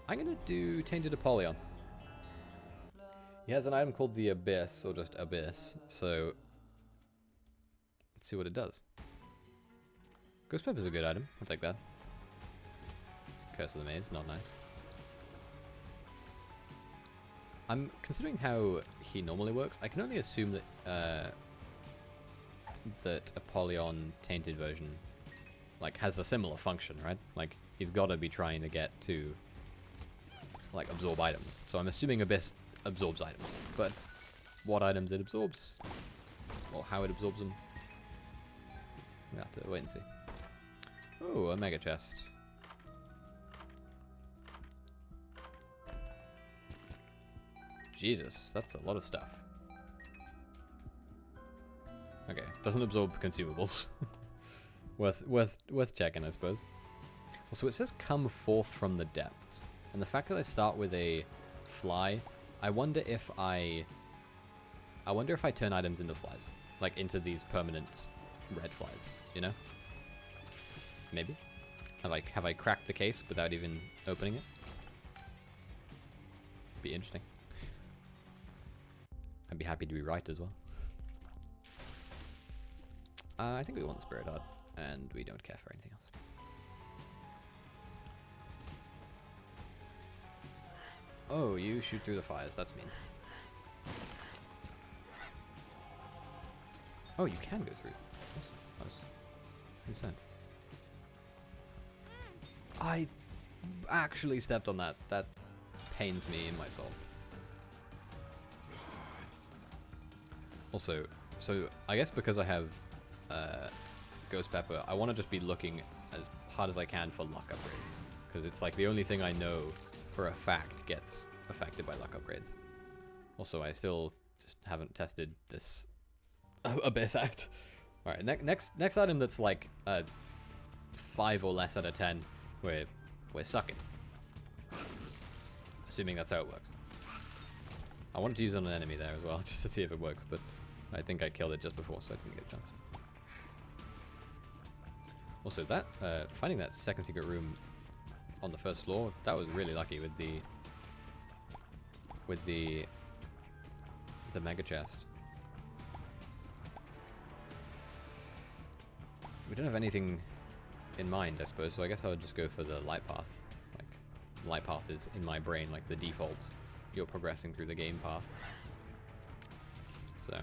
I'm going to do Tainted Apollyon. He has an item called the Abyss, or just Abyss, so let's see what it does. Ghost Pepper's a good item, I'll take that. Curse of the Maze, not nice. I'm considering how he normally works. I can only assume that that Apollyon Tainted version like has a similar function, right? Like he's got to be trying to get to like absorb items. So I'm assuming Abyss absorbs items, but what items it absorbs or how it absorbs them, we have to wait and see. Oh, a mega chest. Jesus, that's a lot of stuff. Okay, doesn't absorb consumables. worth checking, I suppose. Also, it says come forth from the depths, and the fact that I start with a fly, I wonder if I turn items into flies, like into these permanent red flies. You know? Maybe. Have I cracked the case without even opening it? Be interesting. I'd be happy to be right as well. I think we want the Spirit Heart, and we don't care for anything else. Oh, you shoot through the fires. That's mean. Oh, you can go through. Awesome. I was concerned. I actually stepped on that. That pains me in my soul. Also, so I guess because I have Ghost Pepper, I want to just be looking as hard as I can for luck upgrades, because it's like the only thing I know for a fact gets affected by luck upgrades. Also, I still just haven't tested this Abyss Act. All right, next item that's like 5 or less out of 10, we're sucking. Assuming that's how it works. I wanted to use it on an enemy there as well, just to see if it works, but I think I killed it just before, so I didn't get a chance. Also, that finding that second secret room on the first floor, that was really lucky with the mega chest. We don't have anything in mind, I suppose, so I guess I would just go for the light path. Like, light path is in my brain like the default. You're progressing through the game path. So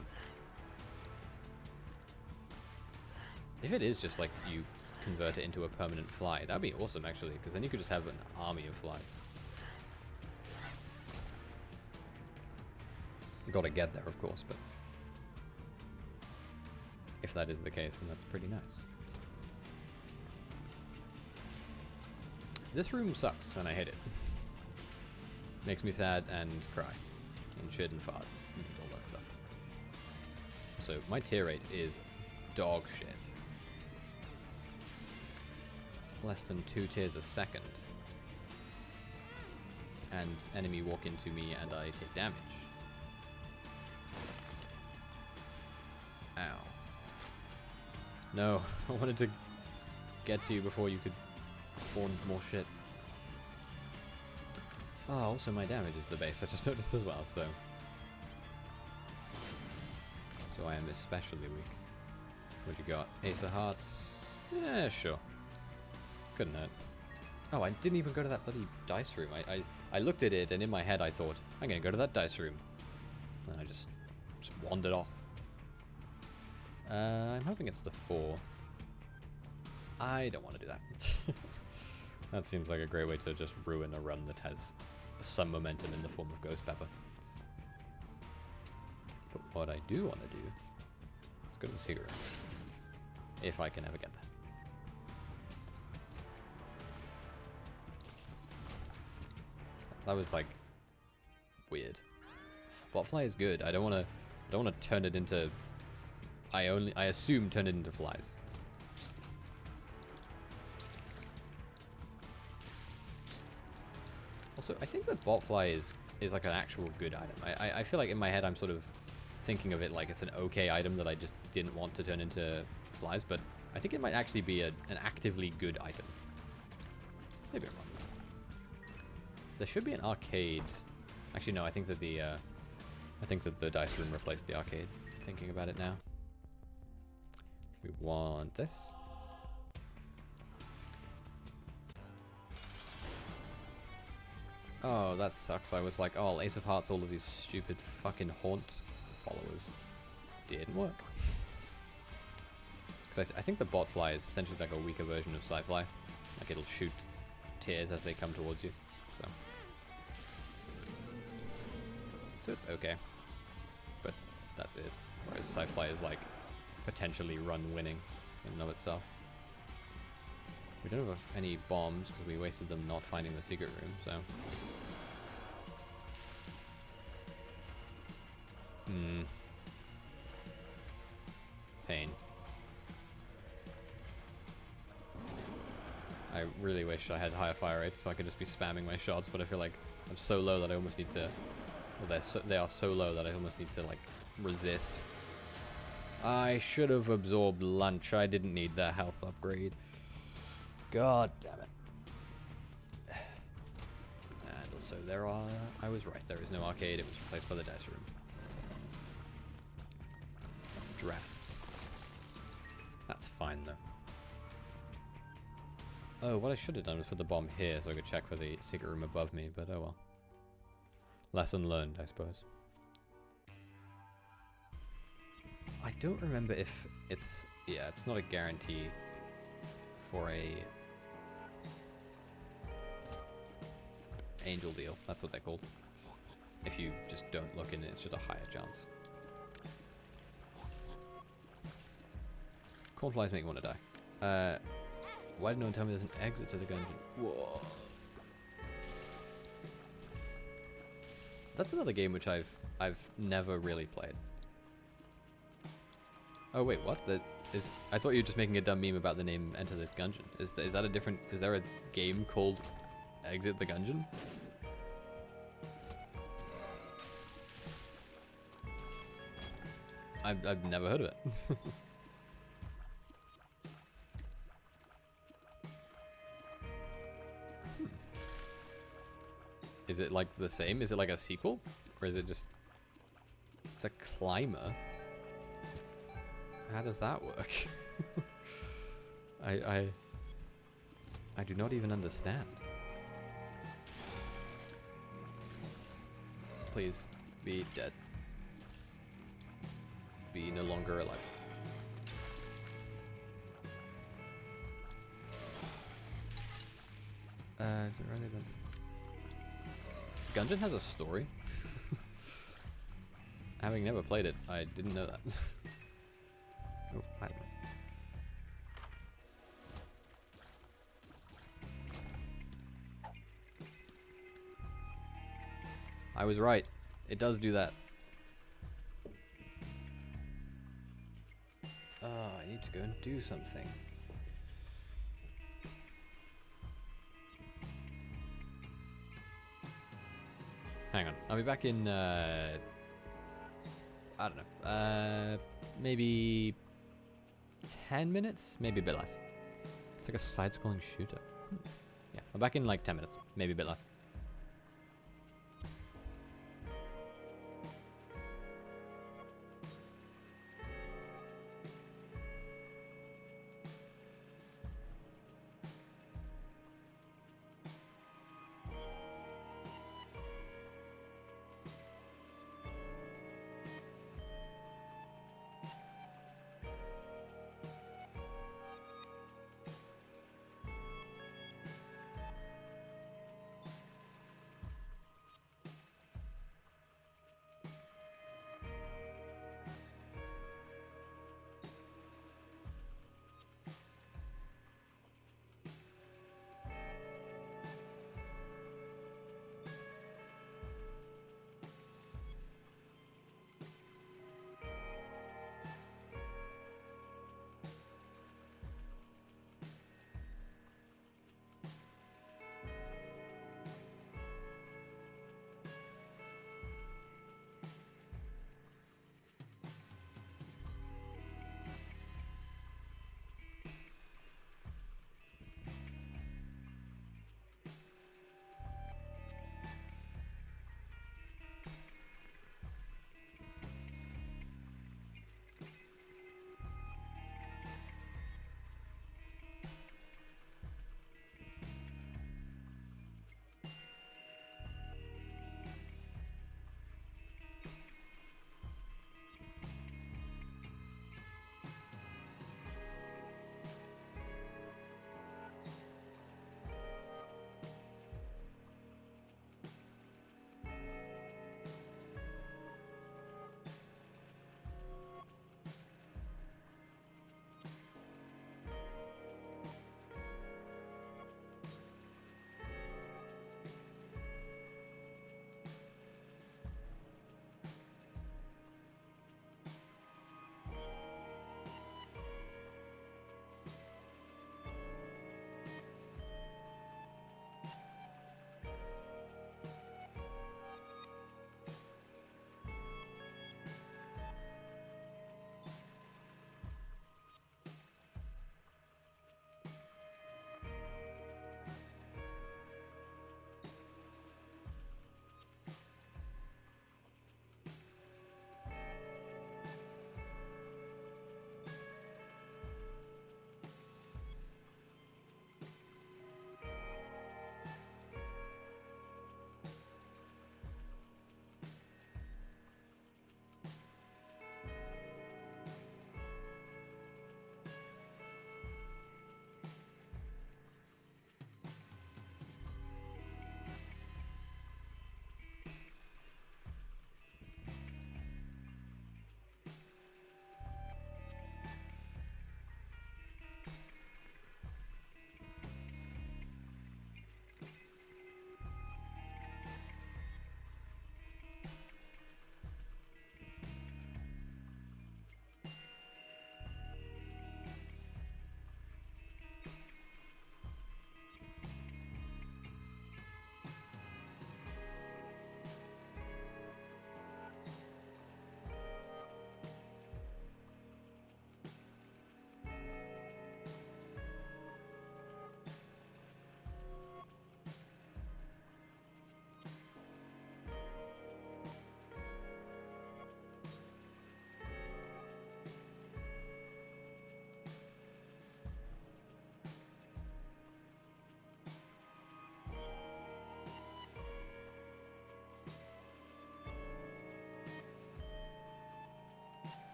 if it is just like you convert it into a permanent fly, that'd be awesome actually, because then you could just have an army of flies. Gotta get there, of course, but if that is the case, then that's pretty nice. This room sucks, and I hate it. Makes me sad and cry, and shit and fart, and all that stuff. So my tear rate is dog shit. Less than 2 tears a second. And enemy walk into me and I take damage. Ow. No, I wanted to get to you before you could spawn more shit. Oh, also my damage is the base, I just noticed as well, so I am especially weak. What you got? Ace of Hearts? Yeah, sure. Couldn't hurt. Oh, I didn't even go to that bloody dice room. I looked at it and in my head I thought, I'm gonna go to that dice room. And I just wandered off. I'm hoping it's the 4. I don't want to do that. That seems like a great way to just ruin a run that has some momentum in the form of Ghost Pepper. But what I do want to do is go to the secret room. If I can ever get there. That was like weird. Botfly is good. I don't want to turn it into. I assume turn it into flies. Also, I think that botfly is like an actual good item. I feel like in my head I'm sort of thinking of it like it's an okay item that I just didn't want to turn into flies, but I think it might actually be an actively good item. Maybe I'm wrong. There should be an arcade. Actually, no. I think that the dice room replaced the arcade. Thinking about it now. We want this. Oh, that sucks. I was like, oh, Ace of Hearts, all of these stupid fucking haunt followers. Didn't work. Because I think the bot fly is essentially like a weaker version of Sci-Fly. Like it'll shoot tears as they come towards you. So it's okay. But that's it. Whereas Sci-Fly is like potentially run winning in and of itself. We don't have any bombs because we wasted them not finding the secret room, so. Pain. I really wish I had higher fire rate so I could just be spamming my shots, but I feel like I'm so low that I almost need to. Well, they are so low that I almost need to like resist. I should have absorbed lunch. I didn't need that health upgrade. God damn it. And also I was right, there is no arcade, it was replaced by the dice room. Drafts. That's fine though. Oh, what I should have done was put the bomb here so I could check for the secret room above me, but oh well. Lesson learned, I suppose. I don't remember if it's... Yeah, it's not a guarantee for a... Angel deal. That's what they're called. If you just don't look in it, it's just a higher chance. Cornflies make me want to die. Why did no one tell me there's an exit to the dungeon? Whoa. That's another game which I've never really played. Oh wait, what? I thought you were just making a dumb meme about the name Enter the Gungeon. Is that a different? Is there a game called Exit the Gungeon? I've never heard of it. Is it like the same? Is it like a sequel? Or is it just... It's a climber? How does that work? I do not even understand. Please, be dead. Be no longer alive. Rather than... Gungeon has a story? Having never played it, I didn't know that. Oh, I don't know. I was right. It does do that. Oh, I need to go and do something. Hang on. I'll be back in, I don't know. Maybe 10 minutes? Maybe a bit less. It's like a side-scrolling shooter. Yeah, I'm back in like 10 minutes. Maybe a bit less.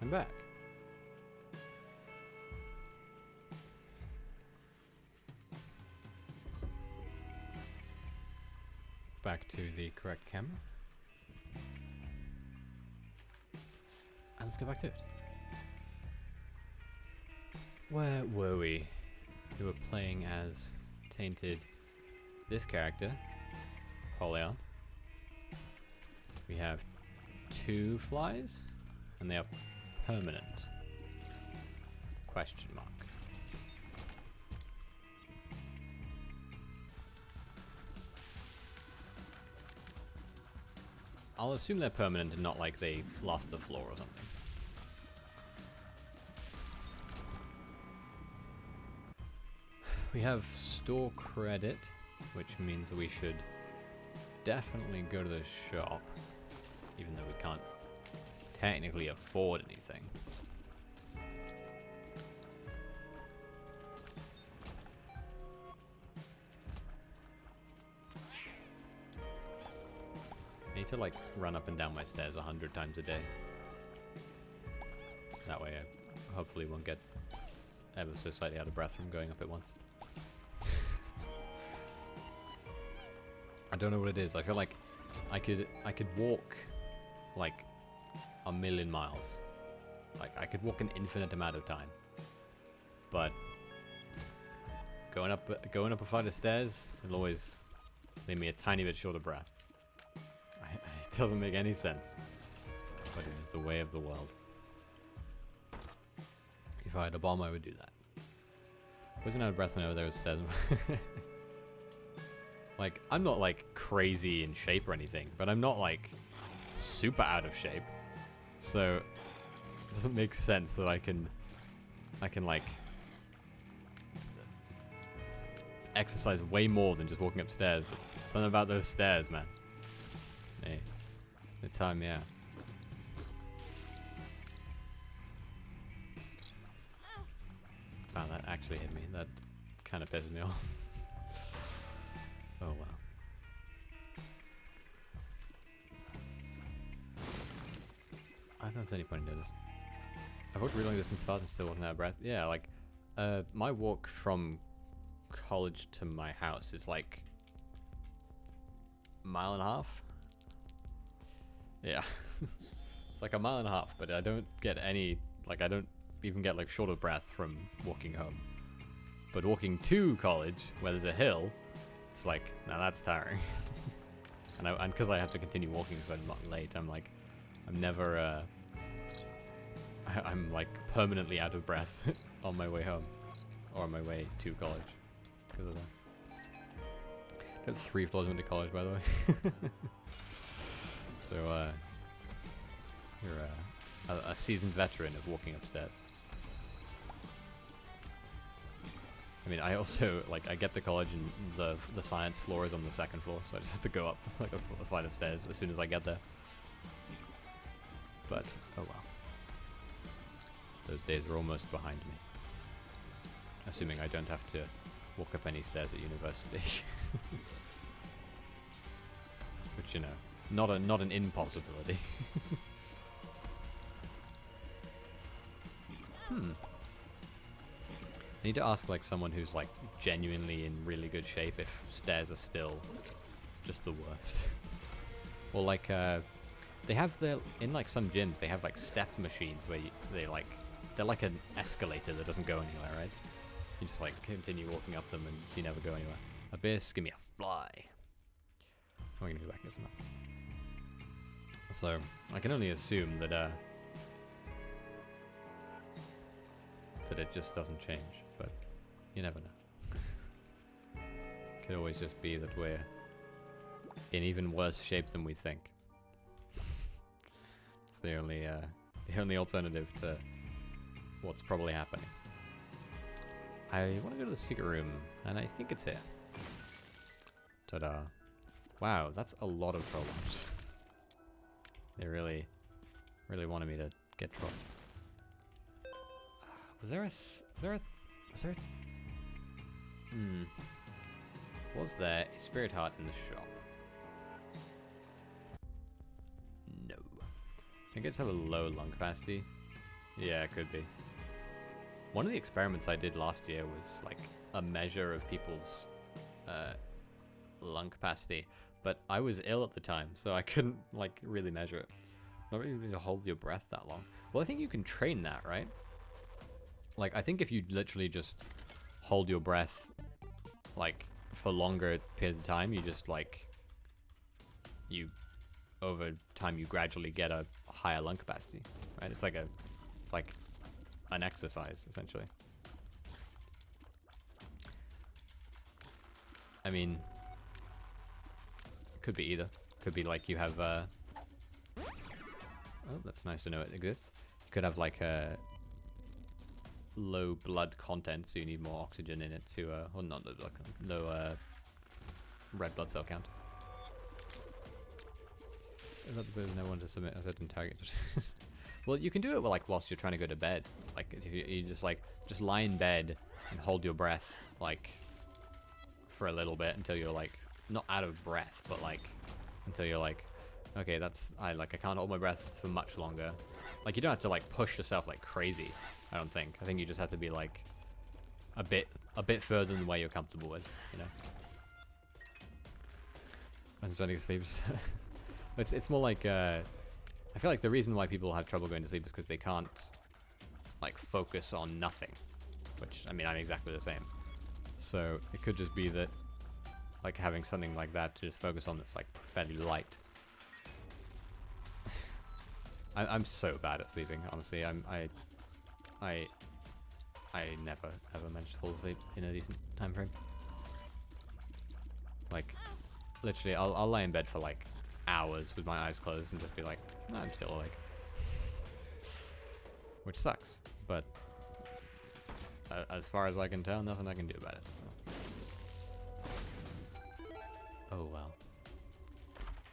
I'm back. Back to the correct camera. And let's go back to it. Where were we? We were playing as Tainted, this character, Apollyon. We have 2 flies, and they are permanent. Question mark. I'll assume they're permanent and not like they lost the floor or something. We have store credit, which means we should definitely go to the shop, even though we can't technically afford anything. I need to like run up and down my stairs 100 times a day. That way I hopefully won't get ever so slightly out of breath from going up it once. I don't know what it is. I feel like I could walk like 1,000,000 miles. Like I could walk an infinite amount of time. But going up a flight of stairs will always leave me a tiny bit short of breath. It doesn't make any sense. But it is the way of the world. If I had a bomb, I would do that. I wasn't out of breath when I was there with stairs. Like, I'm not like crazy in shape or anything, but I'm not like super out of shape. So it doesn't make sense that I can like exercise way more than just walking upstairs. But something about those stairs, man. Hey, the time, yeah. Wow, that actually hit me. That kind of pisses me off. Oh, wow. I don't know if there's any point in doing this. I've walked really long distance fast and still wasn't out of breath. Yeah, like, my walk from college to my house is like a mile and a half. Yeah. It's like a mile and a half, but I don't get any, like, I don't even get like short of breath from walking home. But walking to college, where there's a hill, it's like, now that's tiring. and because I have to continue walking so I'm not late, I'm like, I'm never, I'm like permanently out of breath on my way home. Or on my way to college. Because of that. I got 3 floors into college, by the way. So, you're a seasoned veteran of walking upstairs. I mean, I also, like, I get to college and the science floor is on the 2nd floor, so I just have to go up, like, a flight of stairs as soon as I get there. But, oh well. Those days are almost behind me. Assuming I don't have to walk up any stairs at university. Which, you know, not an impossibility. I need to ask like someone who's like genuinely in really good shape if stairs are still just the worst. Or like they have in like some gyms they have like step machines where they're like an escalator that doesn't go anywhere, right? You just like continue walking up them and you never go anywhere. Abyss, give me a fly. I'm gonna go back and get some up. So I can only assume that it just doesn't change, but you never know. Could always just be that we're in even worse shape than we think. It's the only alternative to what's probably happening. I want to go to the secret room, and I think it's here. Ta-da. Wow, that's a lot of problems. They really wanted me to get dropped. Was there a... Was there a spirit heart in the shop? No. I think I just have a low lung capacity. Yeah, it could be. One of the experiments I did last year was like a measure of people's lung capacity, but I was ill at the time, so I couldn't like really measure it. Not really to hold your breath that long. Well, I think you can train that, right? Like, I think if you literally just hold your breath like for longer periods of time, you just like over time you gradually get a higher lung capacity, right? It's like an exercise essentially. I mean, it could be either. Could be like you have oh, that's nice to know it exists. You could have like a low blood content, so you need more oxygen in it to or not low red blood cell count. Another bit of no one to submit as I didn't target. Well, you can do it like whilst you're trying to go to bed. Like if you just lie in bed and hold your breath like for a little bit until you're like not out of breath, but like until you're like, okay, I can't hold my breath for much longer. Like you don't have to like push yourself like crazy. I don't think. I think you just have to be like a bit further than where you're comfortable with, you know. I'm trying to sleep. It's more like I feel like the reason why people have trouble going to sleep is because they can't like focus on nothing, which I mean I'm exactly the same. So it could just be that like having something like that to just focus on that's like fairly light. I'm so bad at sleeping, honestly. I never ever managed to fall asleep in a decent time frame. Like literally I'll lie in bed for like hours with my eyes closed and just be like, no, I'm still awake. Which sucks, but as far as I can tell, nothing I can do about it. So. Oh well.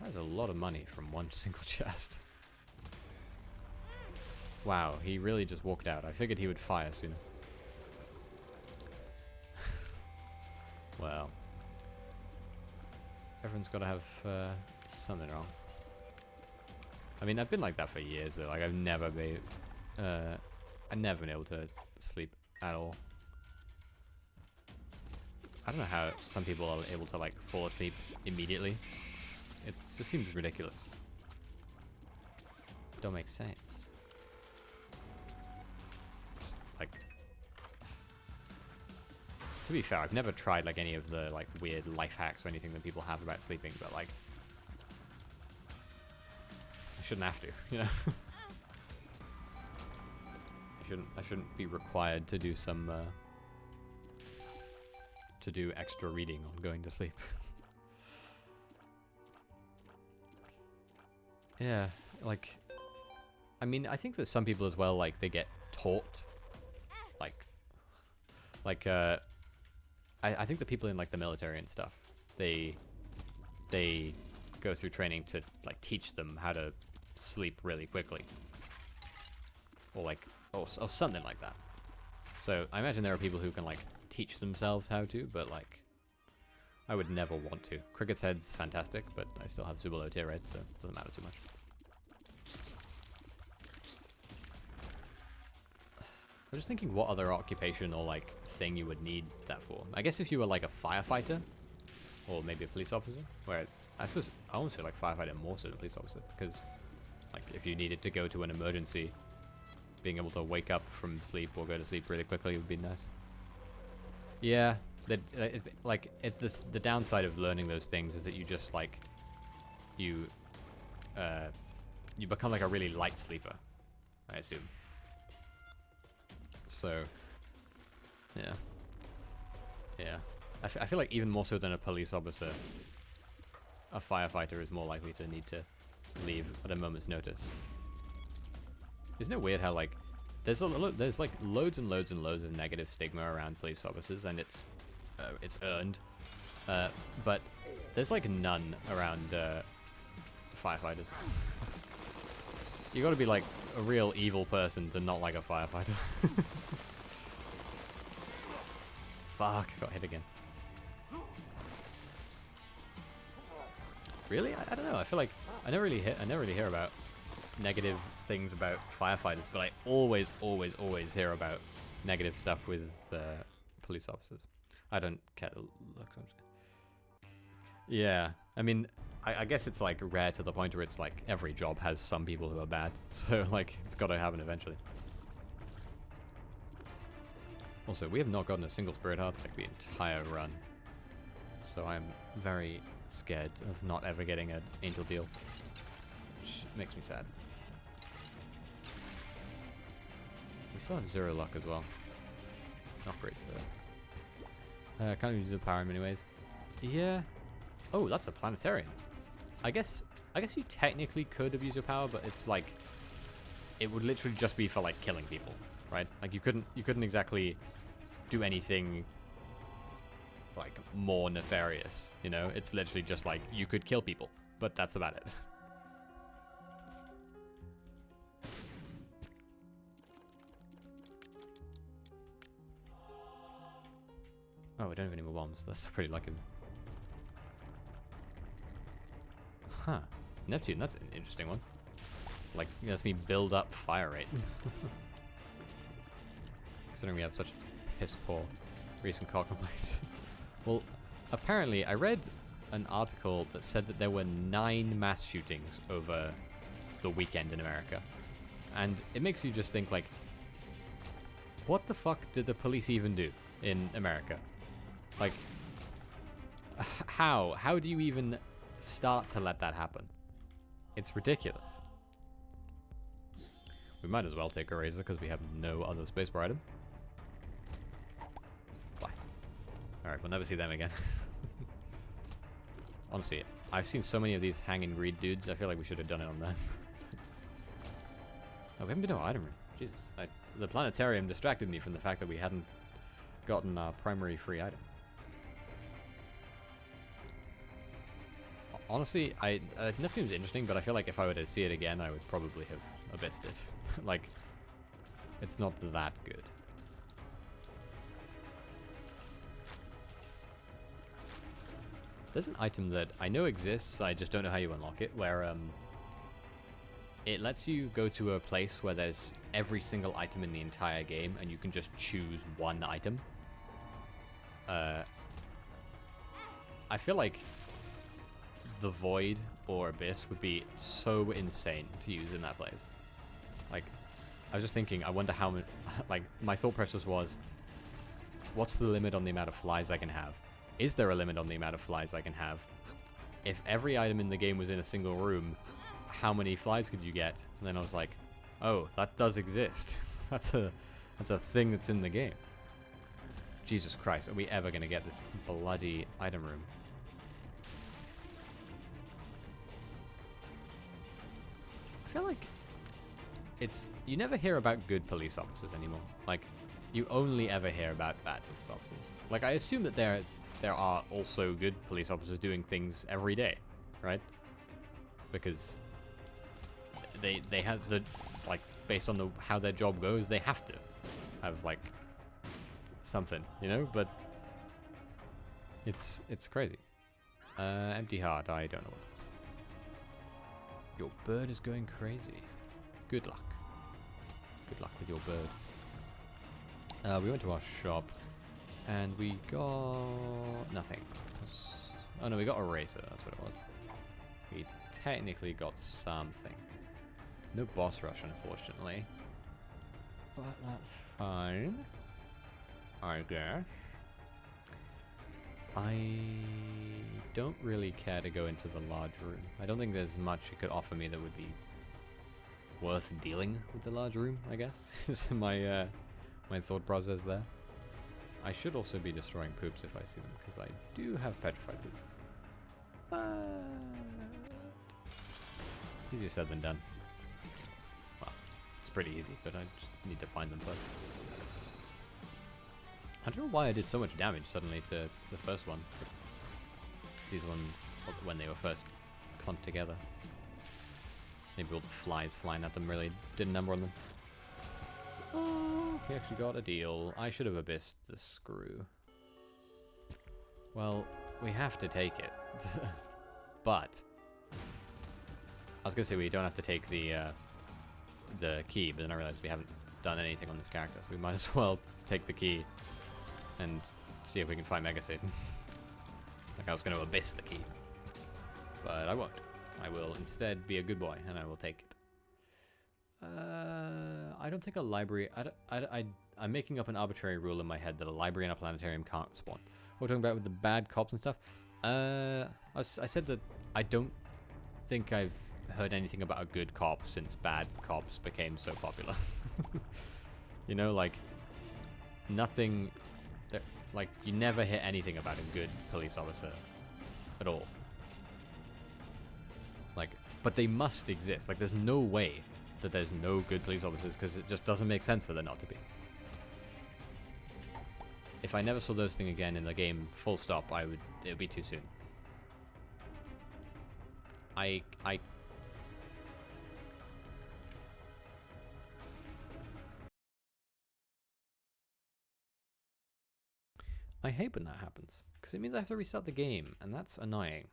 That's a lot of money from one single chest. Wow, he really just walked out. I figured he would fire sooner. Well. Everyone's got to have something wrong. I mean, I've been like that for years though. Like I've never been able to sleep at all. I don't know how some people are able to like fall asleep immediately. It just seems ridiculous. Don't make sense. Like, to be fair, I've never tried like any of the like weird life hacks or anything that people have about sleeping, but like I shouldn't have to, you know. I shouldn't be required to do some to do extra reading on going to sleep. Yeah, like I mean, I think that some people as well, like they get taught I think the people in like the military and stuff, they go through training to like teach them how to sleep really quickly, or something like that. So I imagine there are people who can like teach themselves how to, but like I would never want to. Cricket's Head's fantastic, but I still have super low tier red, so it doesn't matter too much. I'm just thinking what other occupation or like thing you would need that for. I guess if you were like a firefighter, or maybe a police officer, where I suppose I almost feel like firefighter more so than police officer, because like if you needed to go to an emergency, being able to wake up from sleep or go to sleep really quickly would be nice. Yeah, the downside of learning those things is that you just like you become like a really light sleeper, I assume. So, yeah. I feel like even more so than a police officer, a firefighter is more likely to need to leave at a moment's notice. Isn't it weird how like there's like loads and loads and loads of negative stigma around police officers, and it's earned, but there's like none around firefighters. You got to be like a real evil person to not like a firefighter. Fuck, I got hit again. Really? I don't know. I feel like I never really hear about negative things about firefighters, but I always hear about negative stuff with police officers. I don't care to look. Yeah, I mean, I guess it's like rare to the point where it's like every job has some people who are bad, so like it's got to happen eventually. Also, we have not gotten a single spirit heart like the entire run, so I'm very scared of not ever getting an angel deal, which makes me sad. We still have 0 luck as well. Not great for can't use the power in many ways. Yeah. Oh, that's a planetarium. I guess you technically could have used your power, but it's like it would literally just be for like killing people, right? Like you couldn't exactly do anything like more nefarious, you know? It's literally just like you could kill people, but that's about it. Oh, we don't have any more bombs. That's pretty lucky. Huh. Neptune, that's an interesting one. Like, lets me build up fire rate. Considering we have such piss poor recent car complaints. Well, apparently, I read an article that said that there were 9 mass shootings over the weekend in America. And it makes you just think, like, what the fuck did the police even do in America? Like, how? How do you even start to let that happen? It's ridiculous. We might as well take a razor because we have no other spacebar item. Bye. Alright, we'll never see them again. Honestly, I've seen so many of these hanging greed dudes, I feel like we should have done it on them. Oh, we haven't been to our item room. Jesus. The planetarium distracted me from the fact that we hadn't gotten our primary free item. Honestly, Neptune's interesting, but I feel like if I were to see it again, I would probably have abyssed it. Like, it's not that good. There's an item that I know exists, I just don't know how you unlock it, where it lets you go to a place where there's every single item in the entire game, and you can just choose one item. I feel like the Void or Abyss would be so insane to use in that place. Like, I was just thinking, I wonder how many, like, my thought process was, what's the limit on the amount of flies I can have? Is there a limit on the amount of flies I can have? If every item in the game was in a single room, how many flies could you get? And then I was like, oh, that does exist. That's a thing that's in the game. Jesus Christ, are we ever going to get this bloody item room? I feel like you never hear about good police officers anymore. Like, you only ever hear about bad police officers. Like, I assume that there are also good police officers doing things every day, right? Because they have the, like, based on how their job goes, they have to have like something, you know. But it's crazy. Empty heart. I don't know what it is. Your bird is going crazy. Good luck. Good luck with your bird. We went to our shop, and we got nothing. Oh no, we got a razor. That's what it was. We technically got something. No boss rush, unfortunately. But that's fine, I guess. I don't really care to go into the large room. I don't think there's much it could offer me that would be worth dealing with the large room, I guess, is my my thought process there. I should also be destroying poops if I see them, because I do have petrified poop. Easier said than done. Well, it's pretty easy, but I just need to find them first. I don't know why I did so much damage suddenly to the first one. These ones, when they were first clumped together. Maybe all the flies flying at them really did a number on them. Oh, we actually got a deal. I should have abyssed the screw. Well, we have to take it. But I was gonna say we don't have to take the the key, but then I realized we haven't done anything on this character, so we might as well take the key and see if we can find Mega Satan. Like I was going to abyss the key, but I won't. I will instead be a good boy, and I will take it. I don't think a library... I'm making up an arbitrary rule in my head that a library and a planetarium can't spawn. We're talking about with the bad cops and stuff. I said that I don't think I've heard anything about a good cop since bad cops became so popular. You know, like, nothing... Like, you never hear anything about a good police officer at all. Like, but they must exist. Like, there's no way that there's no good police officers, because it just doesn't make sense for there not to be. If I never saw those things again in the game, full stop, it would be too soon. I hate when that happens, because it means I have to restart the game, and that's annoying.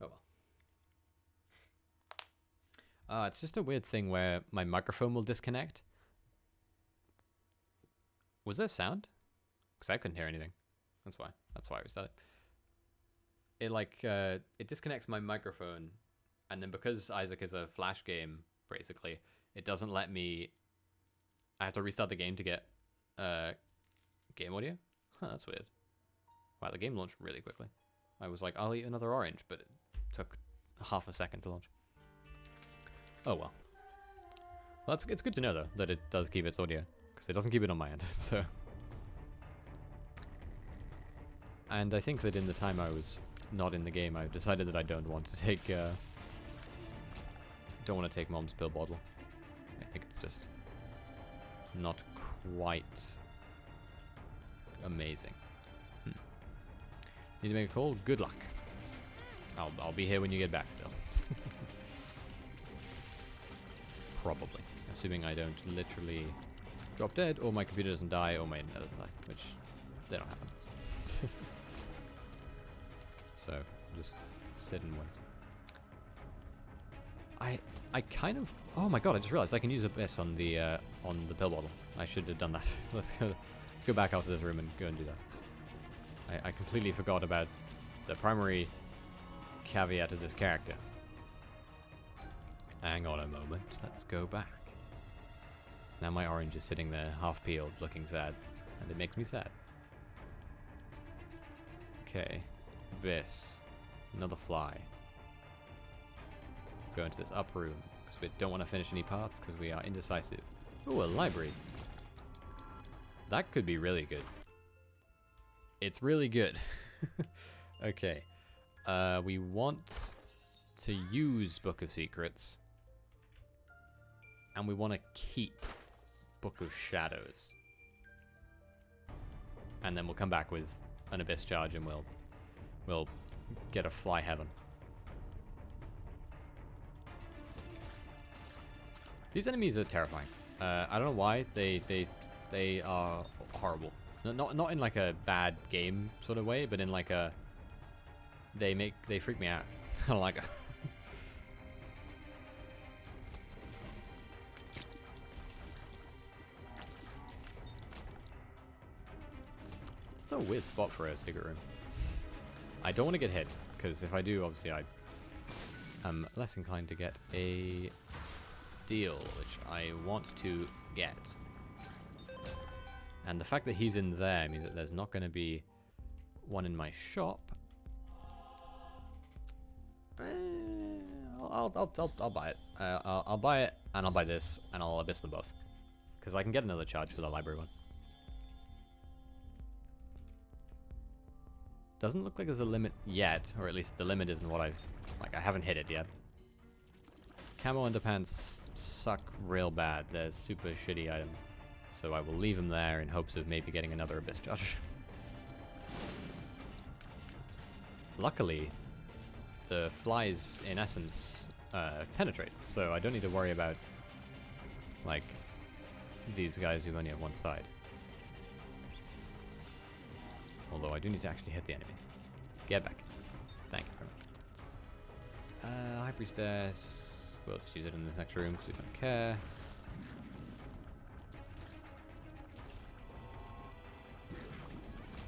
Oh well. It's just a weird thing where my microphone will disconnect. Was there sound? Because I couldn't hear anything. That's why I restarted. It it disconnects my microphone, and then because Isaac is a Flash game, basically, it doesn't let me... I have to restart the game to get game audio? Huh, that's weird. Wow, the game launched really quickly. I was like, I'll eat another orange, but it took half a second to launch. Oh well. Well, it's good to know, though, that it does keep its audio, because it doesn't keep it on my end, so... And I think that in the time I was not in the game, I've decided that I don't want to take... don't want to take Mom's pill bottle. I think it's just not quite amazing. Need to make a call? Good luck. I'll be here when you get back still. Probably. Assuming I don't literally drop dead, or my computer doesn't die, or my internet doesn't die, which they don't happen. So, just sit and wait. I kind of... Oh my god, I just realized I can use Abyss on the pill bottle. I should have done that. Let's go back out to this room and go and do that. I completely forgot about the primary caveat of this character. Hang on a moment. Let's go back. Now my orange is sitting there, half peeled, looking sad. And it makes me sad. Okay. Abyss. Another fly. Go into this up room, because we don't want to finish any parts, because we are indecisive. Ooh, a library. That could be really good. It's really good. Okay. We want to use Book of Secrets. And we want to keep Book of Shadows. And then we'll come back with an Abyss charge and we'll get a fly heaven. These enemies are terrifying. I don't know why. They are horrible. Not in like a bad game sort of way, but in like a... They freak me out. I don't like it. It's a weird spot for a secret room. I don't want to get hit, because if I do, obviously I am less inclined to get a deal, which I want to get. And the fact that he's in there means that there's not going to be one in my shop. I'll buy it. I'll buy it, and I'll buy this, and I'll Abyss them both. Because I can get another charge for the library one. Doesn't look like there's a limit yet, or at least the limit isn't what I've... Like, I haven't hit it yet. Camo underpants suck real bad. They're super shitty item. So I will leave them there in hopes of maybe getting another Abyss charge. Luckily, the flies, in essence, penetrate. So I don't need to worry about, like, these guys who only have one side. Although I do need to actually hit the enemies. Get back. Thank you very much. High Priestess. We'll just use it in this next room because we don't care.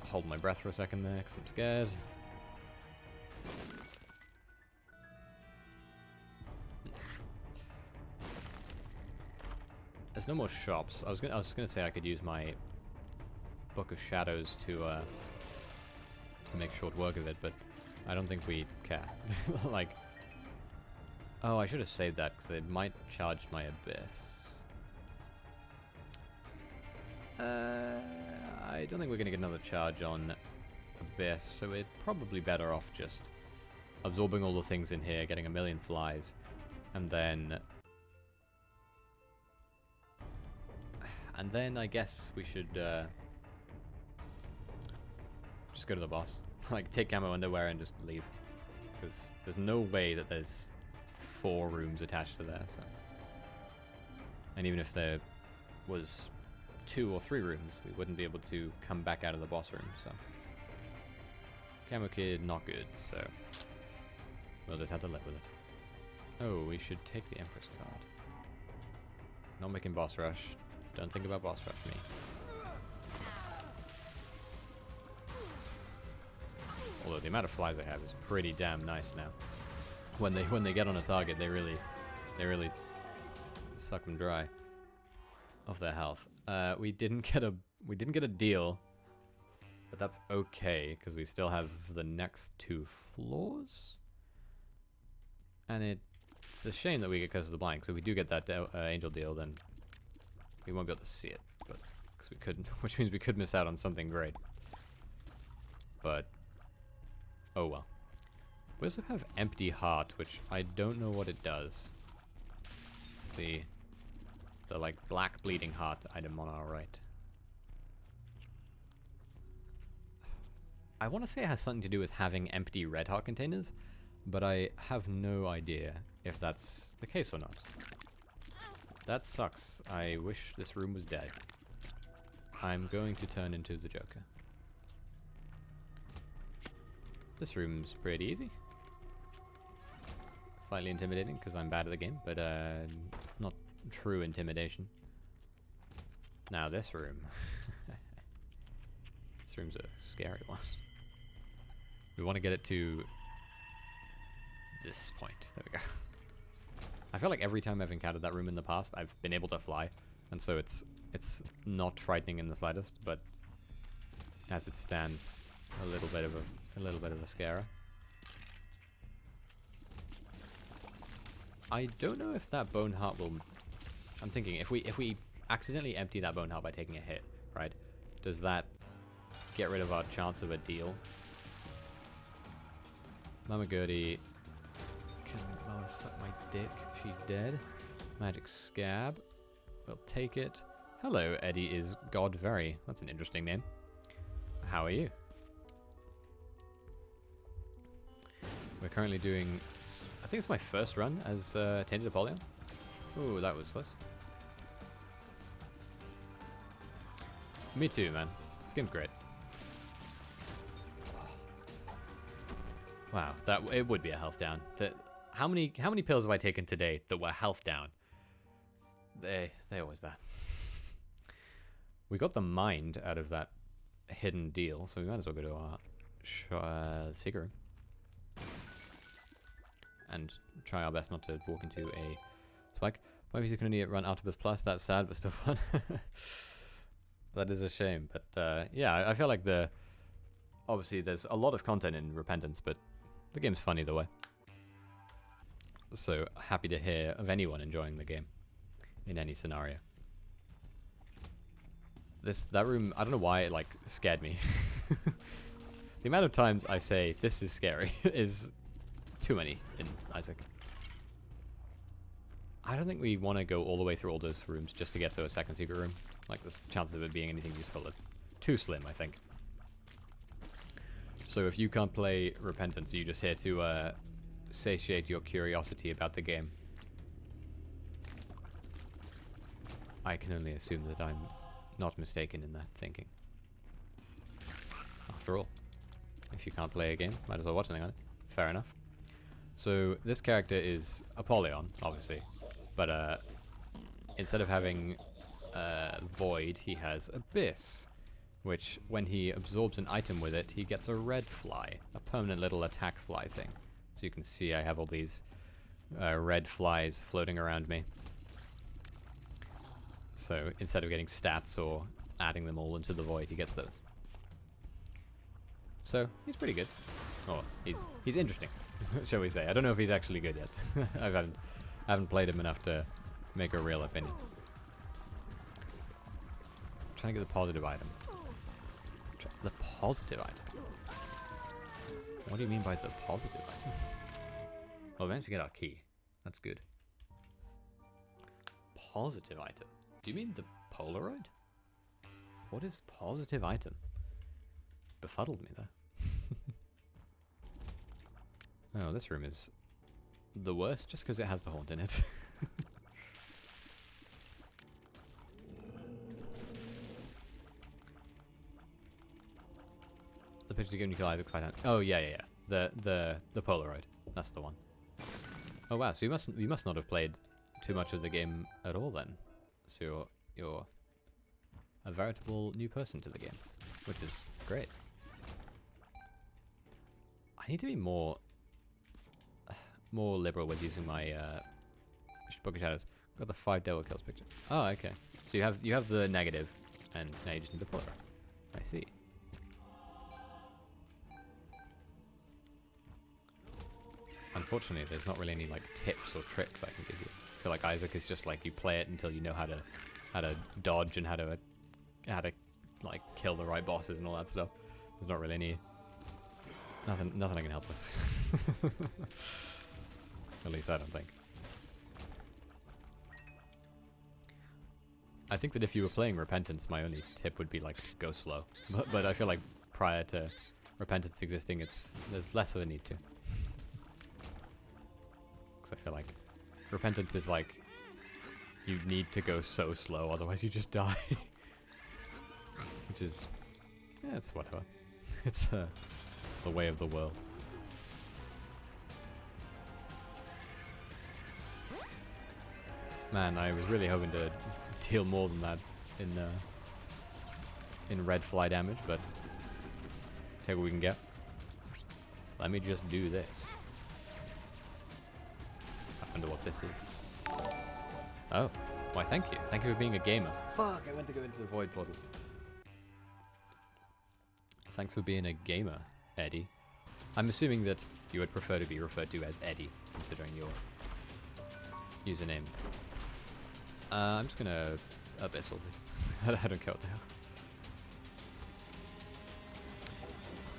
Hold my breath for a second there because I'm scared. There's no more shops. I was gonna say I could use my Book of Shadows to make short work of it, but I don't think we care. Like, oh, I should have saved that because it might charge my Abyss. I don't think we're gonna get another charge on Abyss, so we're probably better off just absorbing all the things in here, getting a million flies, and then I guess we should just go to the boss. Like, take camo underwear and just leave. Because there's no way that there's 4 rooms attached to there, so. And even if there was 2 or 3 rooms, we wouldn't be able to come back out of the boss room, so. Camo kid, not good, so. We'll just have to live with it. Oh, we should take the Empress card. Not making boss rush. Don't think about boss rush me. Although the amount of flies I have is pretty damn nice now. When they get on a target, they really suck them dry of their health. We didn't get a deal, but that's okay because we still have the next 2 floors. And it's a shame that we get Curse of the Blind. So if we do get that angel deal, then we won't be able to see it, but because we couldn't, which means we could miss out on something great. But oh well. We also have Empty Heart, which I don't know what it does. It's the like black bleeding heart item on our right. I want to say it has something to do with having empty red heart containers, but I have no idea if that's the case or not. That sucks. I wish this room was dead. I'm going to turn into the Joker. This room's pretty easy. Slightly intimidating because I'm bad at the game, but not true intimidation. Now this room. This room's a scary one. We want to get it to this point. There we go. I feel like every time I've encountered that room in the past, I've been able to fly, and so it's not frightening in the slightest. But as it stands, a little bit of a scarer. I don't know if that bone heart will. I'm thinking if we accidentally empty that bone heart by taking a hit, right? Does that get rid of our chance of a deal? Mama Gertie can suck my dick. She's dead. Magic Scab. We'll take it. Hello, Eddie is God Very. That's an interesting name. How are you? We're currently doing, I think it's my first run as Tainted Apollyon. Ooh, that was close. Me too, man. This game's great. Wow, it would be a health down. How many pills have I taken today that were health down? They always that. We got the mind out of that hidden deal, so we might as well go to our secret room and try our best not to walk into a spike. Maybe you can only run Autobus Plus. That's sad, but still fun. That is a shame, but yeah, I feel like obviously there's a lot of content in Repentance, but the game's fun either way. So happy to hear of anyone enjoying the game in any scenario. That room, I don't know why it like scared me. The amount of times I say this is scary is too many in Isaac. I don't think we want to go all the way through all those rooms just to get to a second secret room. Like, the chances of it being anything useful are too slim, I think. So if you can't play Repentance, you're just here to satiate your curiosity about the game. I can only assume that I'm not mistaken in that thinking. After all, if you can't play a game, might as well watch something on it. Fair enough. So this character is Apollyon, obviously, but instead of having Void, he has Abyss, which when he absorbs an item with it, he gets a red fly, a permanent little attack fly thing. So you can see I have all these red flies floating around me. So instead of getting stats or adding them all into the Void, he gets those. So he's pretty good. Oh, he's interesting, shall we say. I don't know if he's actually good yet. I haven't played him enough to make a real opinion. I'm trying to get the positive item. The positive item? What do you mean by the positive item? Well, we managed to get our key. That's good. Positive item? Do you mean the Polaroid? What is positive item? Befuddled me there. Oh, this room is the worst just because it has the haunt in it. The picture given you can either quite. Oh yeah. The Polaroid. That's the one. Oh wow, so you must not have played too much of the game at all then. So you're a veritable new person to the game, which is great. I need to be more liberal with using my Book of Shadows. Got the 5 devil kills picture. Oh, okay. So you have the negative, and now you just need the Polaroid. I see. Unfortunately, there's not really any like tips or tricks I can give you. I feel like Isaac is just like you play it until you know how to dodge and how to like kill the right bosses and all that stuff. There's not really any nothing I can help with. At least I don't think. I think that if you were playing Repentance, my only tip would be like go slow. But I feel like prior to Repentance existing, there's less of a need to. Because I feel like Repentance is like you need to go so slow, otherwise you just die. Which is, yeah, it's whatever. It's the way of the world. Man, I was really hoping to deal more than that in red fly damage, but take what we can get. Let me just do this. I wonder what this is. Oh, why thank you. Thank you for being a gamer. Fuck, I went to go into the void portal. Thanks for being a gamer, Eddie. I'm assuming that you would prefer to be referred to as Eddie, considering your username. I'm just gonna abyss all this. I don't care what the hell.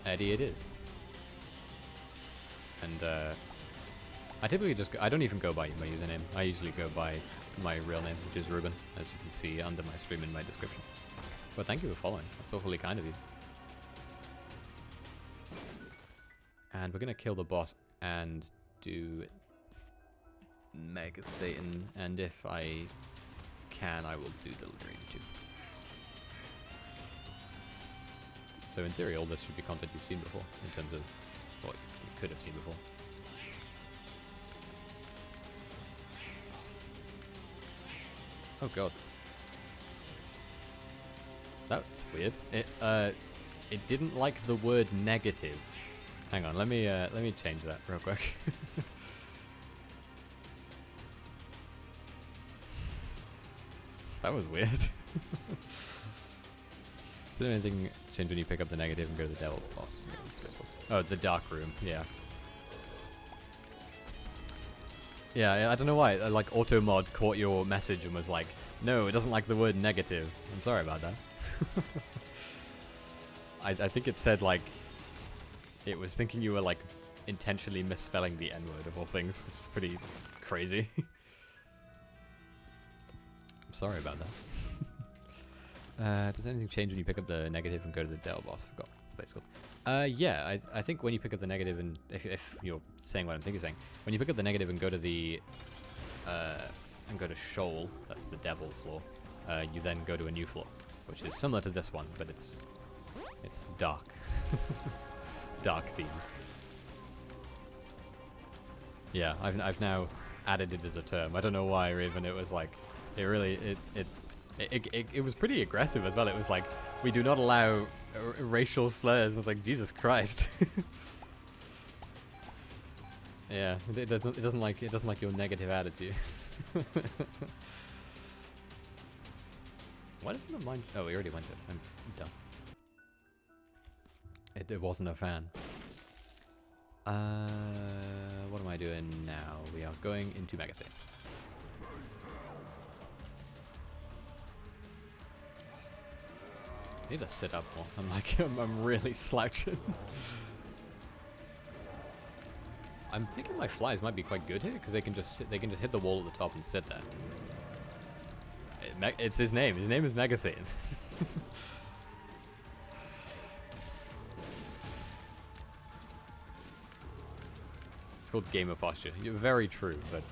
Eddie it is. And I typically just I don't even go by my username. I usually go by my real name, which is Ruben, as you can see under my stream in my description. But thank you for following. That's awfully kind of you. And we're gonna kill the boss and do Mega Satan, and if I can, I will do the Dream too. So in theory, all this should be content you've seen before, in terms of what you could have seen before. Oh god. That's weird. It didn't like the word negative. Hang on, let me change that real quick. That was weird. Does anything change when you pick up the negative and go to the devil boss? Oh, the dark room, yeah. Yeah, I don't know why. Like, AutoMod caught your message and was like, no, it doesn't like the word negative. I'm sorry about that. I think it said, like, it was thinking you were, like, intentionally misspelling the N-word of all things, which is pretty crazy. I'm sorry about that. Does anything change when you pick up the negative and go to the Dell boss? Forgot the base called. Yeah, I think when you pick up the negative and if you're saying what I'm thinking you're saying, when you pick up the negative and go to the and go to Shoal, that's the devil floor, you then go to a new floor, which is similar to this one, but it's dark. Dark theme. Yeah, I've now added it as a term. I don't know why, Raven. It was like, it really, it was pretty aggressive as well. It was like, we do not allow racial slurs. I was like, Jesus Christ. Yeah, it doesn't like your negative attitude. Why doesn't it mind? Oh, we already went it. I'm done. It wasn't a fan. What am I doing now? We are going into Mega Satan. I need to sit up more. I'm like, I'm really slouching. I'm thinking my flies might be quite good here because they can just hit the wall at the top and sit there. It's his name. His name is Mega Satan. It's called gamer posture. Very true, but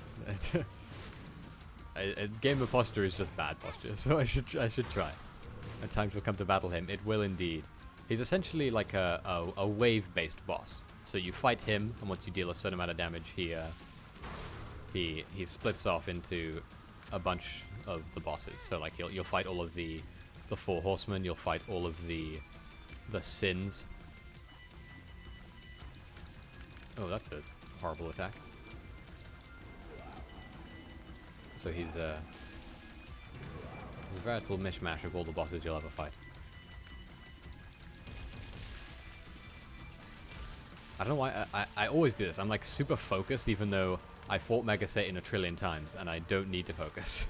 gamer posture is just bad posture. So I should try. At times we'll come to battle him. It will indeed. He's essentially like a wave-based boss. So you fight him, and once you deal a certain amount of damage, he splits off into a bunch of the bosses. So like you'll fight all of the four horsemen. You'll fight all of the sins. Oh, that's a horrible attack. So he's a veritable mishmash of all the bosses you'll ever fight. I don't know why I always do this. I'm like super focused even though I fought Mega Satan a trillion times and I don't need to focus.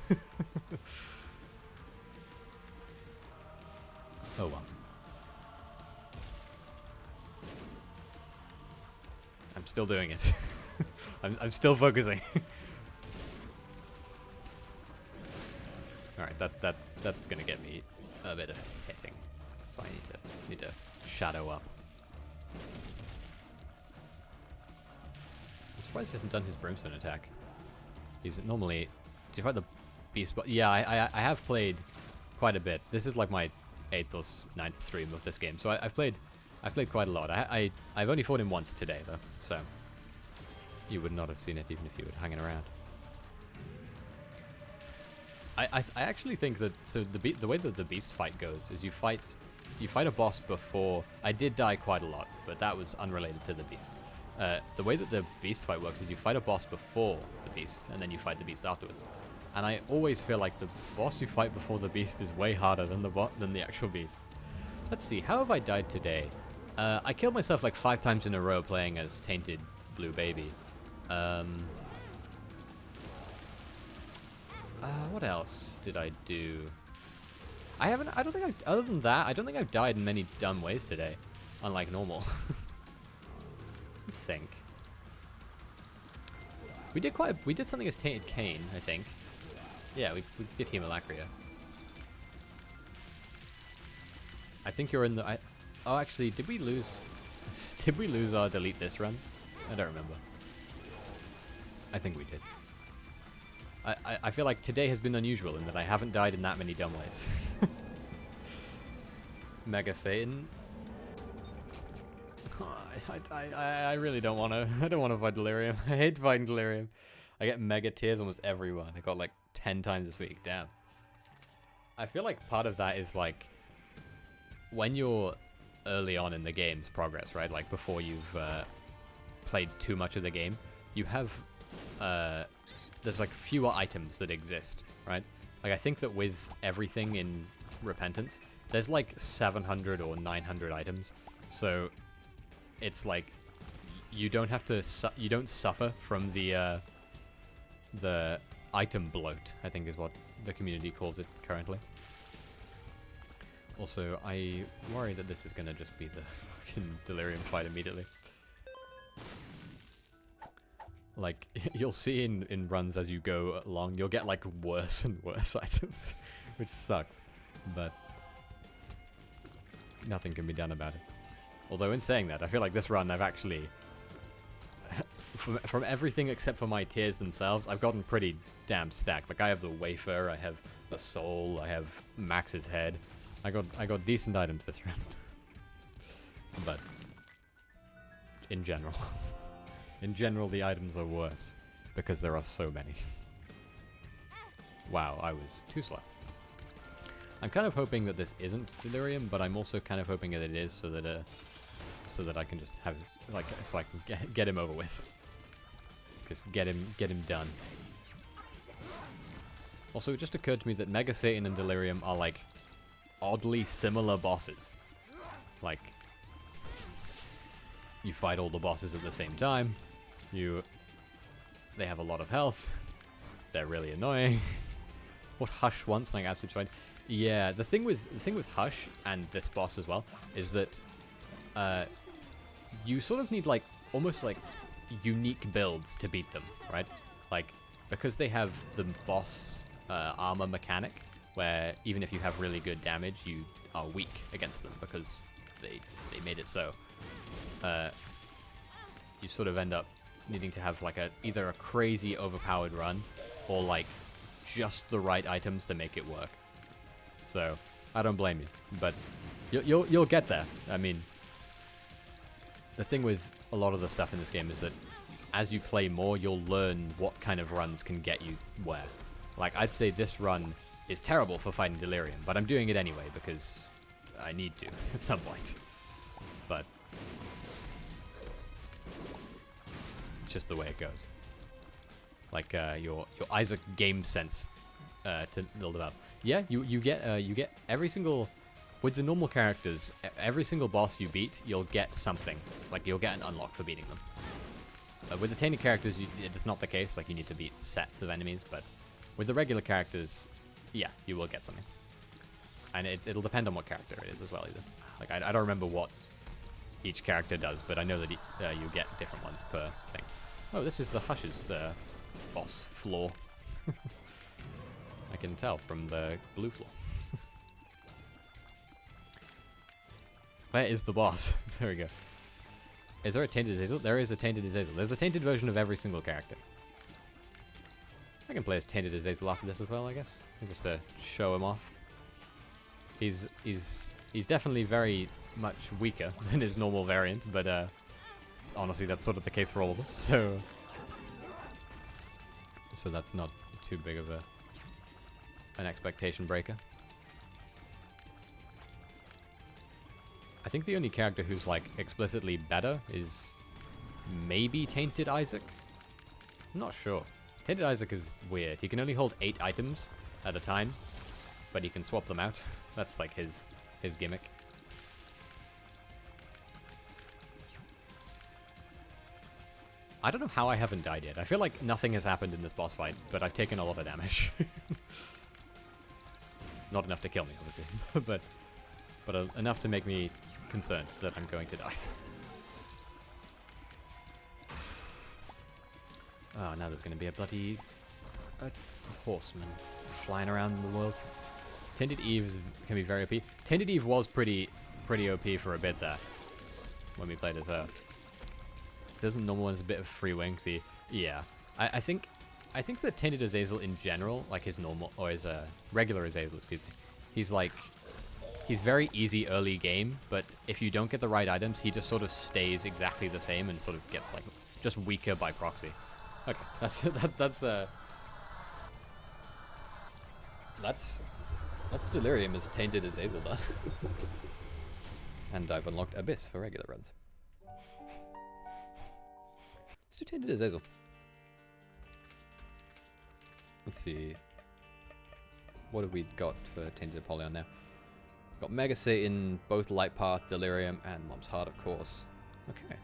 Oh well. I'm still doing it. I'm still focusing. Alright, that's gonna get me a bit of hitting. So I need to shadow up. I'm surprised he hasn't done his brimstone attack. He's normally... Do you fight the beast? Yeah, I have played quite a bit. This is like my 8th or 9th stream of this game, so I've played quite a lot. I've only fought him once today though, so you would not have seen it even if you were hanging around. I actually think that the way that the beast fight goes is you fight a boss before. I did die quite a lot, but that was unrelated to the beast. The way that the beast fight works is you fight a boss before the beast, and then you fight the beast afterwards. And I always feel like the boss you fight before the beast is way harder than the actual beast. Let's see, how have I died today? I killed myself like 5 times in a row playing as Tainted Blue Baby. What else did I do? Other than that, I don't think I've died in many dumb ways today. Unlike normal. I think. We did something as Tainted Cain, I think. Yeah, we did Hemolacria. I think you're in the... Oh, actually, did we lose our delete this run? I don't remember. I think we did. I feel like today has been unusual in that I haven't died in that many dumb ways. Mega Satan. I really don't want to. I don't want to fight Delirium. I hate fighting Delirium. I get mega tears almost every one. I got like 10 times this week. Damn. I feel like part of that is like when you're early on in the game's progress, right? Like before you've played too much of the game, you have there's like fewer items that exist, right? Like I think that with everything in Repentance, there's like 700 or 900 items. So it's like you don't have to you don't suffer from the item bloat, I think is what the community calls it currently. Also, I worry that this is going to just be the fucking Delirium fight immediately. Like, you'll see in runs as you go along, you'll get, like, worse and worse items, which sucks. But nothing can be done about it. Although, in saying that, I feel like this run I've actually... from everything except for my tiers themselves, I've gotten pretty damn stacked. Like, I have the Wafer, I have the Soul, I have Max's Head. I got decent items this round. But in general. In general, the items are worse because there are so many. Wow, I was too slow. I'm kind of hoping that this isn't delirium, but I'm also kind of hoping that it is, so that I can just have like so I can get him over with. Just get him done. Also, it just occurred to me that Mega Satan and Delirium are like oddly similar bosses. Like, you fight all the bosses at the same time. They have a lot of health. They're really annoying. What Hush wants, like absolute fine. Yeah, the thing with Hush and this boss as well is that you sort of need like almost like unique builds to beat them, right? Like, because they have the boss armor mechanic, where even if you have really good damage, you are weak against them because they made it so. You sort of end up needing to have like either a crazy overpowered run or like just the right items to make it work. So I don't blame you, but you'll get there. I mean, the thing with a lot of the stuff in this game is that as you play more, you'll learn what kind of runs can get you where. Like, I'd say this run is terrible for fighting Delirium, but I'm doing it anyway because I need to at some point. But it's just the way it goes. Like your Isaac game sense to build it up. Yeah, you get every single, with the normal characters, every single boss you beat, you'll get something. Like, you'll get an unlock for beating them. With the tainted characters, it's not the case. Like, you need to beat sets of enemies, but with the regular characters, yeah, you will get something. And it'll depend on what character it is as well, either. Like, I don't remember what each character does, but I know that you get different ones per thing. Oh, this is the Hush's boss floor. I can tell from the blue floor. Where is the boss? There we go. Is there a Tainted Azazel? There is a Tainted Azazel. There's a tainted version of every single character. I can play as Tainted Azazel after this as well, I guess. Just to show him off. He's definitely very much weaker than his normal variant, but honestly, that's sort of the case for all of them. So that's not too big of an expectation breaker. I think the only character who's like explicitly better is maybe Tainted Isaac. I'm not sure. Tainted Isaac is weird. He can only hold 8 items at a time, but he can swap them out. That's like his gimmick. I don't know how I haven't died yet. I feel like nothing has happened in this boss fight, but I've taken a lot of damage. Not enough to kill me, obviously, but enough to make me concerned that I'm going to die. Oh, now there's going to be a bloody horseman flying around the world. Tainted Eve can be very OP. Tainted Eve was pretty OP for a bit there when we played as her. Doesn't normal one's a bit of free wing? See, yeah. I think that Tainted Azazel in general, like his normal or his regular Azazel, excuse me, he's very easy early game, but if you don't get the right items, he just sort of stays exactly the same and sort of gets like just weaker by proxy. Okay, that's Delirium as Tainted Azazel done. And I've unlocked Abyss for regular runs. Let's do Tainted Azazel. Let's see. What have we got for Tainted Apollyon now? Got Mega Satan, both Light Path, Delirium, and Mom's Heart, of course. Okay.